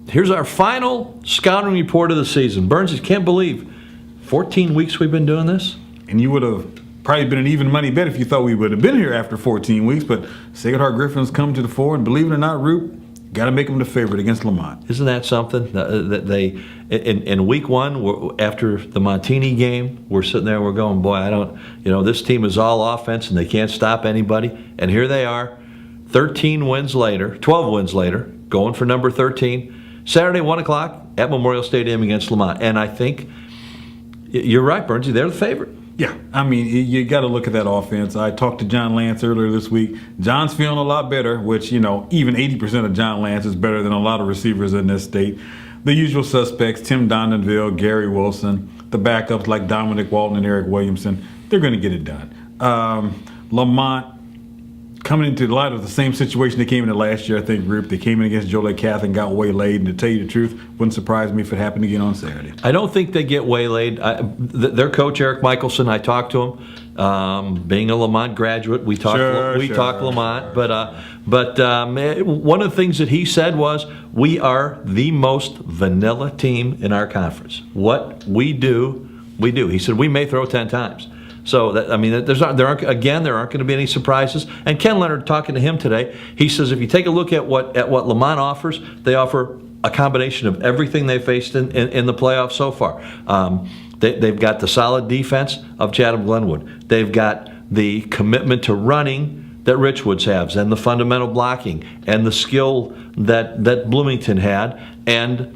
here's our final scouting report of the season. Burns, you can't believe 14 weeks we've been doing this. And you would have probably been an even money bet if you thought we would have been here after 14 weeks. But Sacred Heart Griffins come to the fore, and believe it or not, Roop, got to make them the favorite against Lamont. Isn't that something? That they in week one, after the Montini game, we're sitting there, we're going, boy, this team is all offense and they can't stop anybody. And here they are, 12 wins later, going for number 13. Saturday, 1 o'clock at Memorial Stadium against Lamont. And I think you're right, Bernsey, they're the favorite. Yeah, I mean, you got to look at that offense. I talked to John Lance earlier this week. John's feeling a lot better, which, even 80% of John Lance is better than a lot of receivers in this state. The usual suspects, Tim Dondenville, Gary Wilson, the backups like Dominic Walton and Eric Williamson, they're going to get it done. Lamont, coming into the light of the same situation they came into last year, I think, Group. They came in against Joliet Catholic and got waylaid. And to tell you the truth, wouldn't surprise me if it happened again on Saturday. I don't think they get waylaid. Their coach, Eric Michelson, I talked to him. Being a Lamont graduate, we talk Lamont. But one of the things that he said was, we are the most vanilla team in our conference. What we do, we do. He said, we may throw 10 times. So, there aren't going to be any surprises. And Ken Leonard, talking to him today, he says if you take a look at what Lamont offers, they offer a combination of everything they faced in the playoffs so far. They've got the solid defense of Chatham-Glenwood. They've got the commitment to running that Richwoods has, and the fundamental blocking, and the skill that Bloomington had, and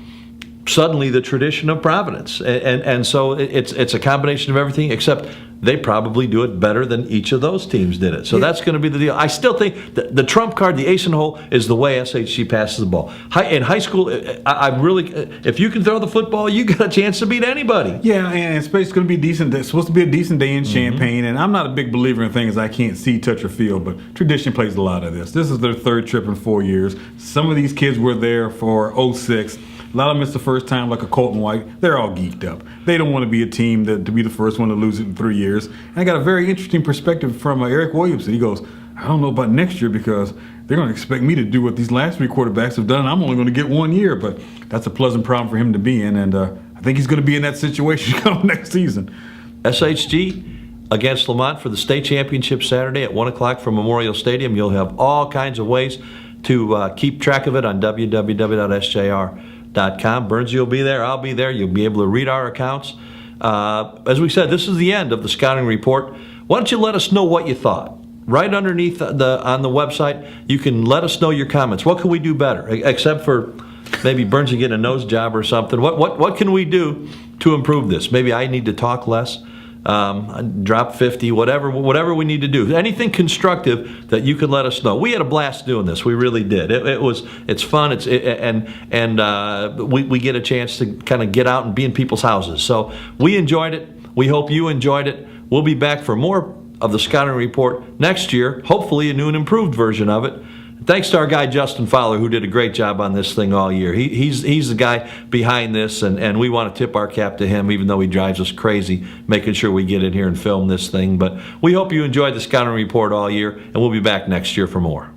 suddenly the tradition of Providence. And so it's a combination of everything, except they probably do it better than each of those teams did it. So that's going to be the deal. I still think the trump card, the ace in the hole, is the way SHG passes the ball. In high school, I'm really, if you can throw the football, you got a chance to beat anybody. Yeah, and it's going to be decent. It's supposed to be a decent day in Champaign, and I'm not a big believer in things I can't see, touch, or feel, but tradition plays a lot of this. This is their third trip in 4 years. Some of these kids were there for 06. A lot of them, it's the first time, like a Colton White. They're all geeked up. They don't want to be a team to be the first one to lose it in 3 years. And I got a very interesting perspective from Eric Williamson. He goes, I don't know about next year because they're going to expect me to do what these last three quarterbacks have done, and I'm only going to get 1 year. But that's a pleasant problem for him to be in, and I think he's going to be in that situation come next season. SHG against Lamont for the state championship Saturday at 1 o'clock from Memorial Stadium. You'll have all kinds of ways to keep track of it on www.sjr.com. Burnsy will be there. I'll be there. You'll be able to read our accounts. As we said, this is the end of the scouting report. Why don't you let us know what you thought? Right underneath on the website, you can let us know your comments. What can we do better? Except for maybe Burnsy getting a nose job or something. What can we do to improve this? Maybe I need to talk less. Drop 50, whatever we need to do. Anything constructive that you could let us know. We had a blast doing this. We really did. It's fun. We get a chance to kind of get out and be in people's houses. So we enjoyed it. We hope you enjoyed it. We'll be back for more of the scouting report next year. Hopefully a new and improved version of it. Thanks to our guy Justin Fowler, who did a great job on this thing all year. He's the guy behind this, and we want to tip our cap to him, even though he drives us crazy making sure we get in here and film this thing. But we hope you enjoyed the scouting report all year, and we'll be back next year for more.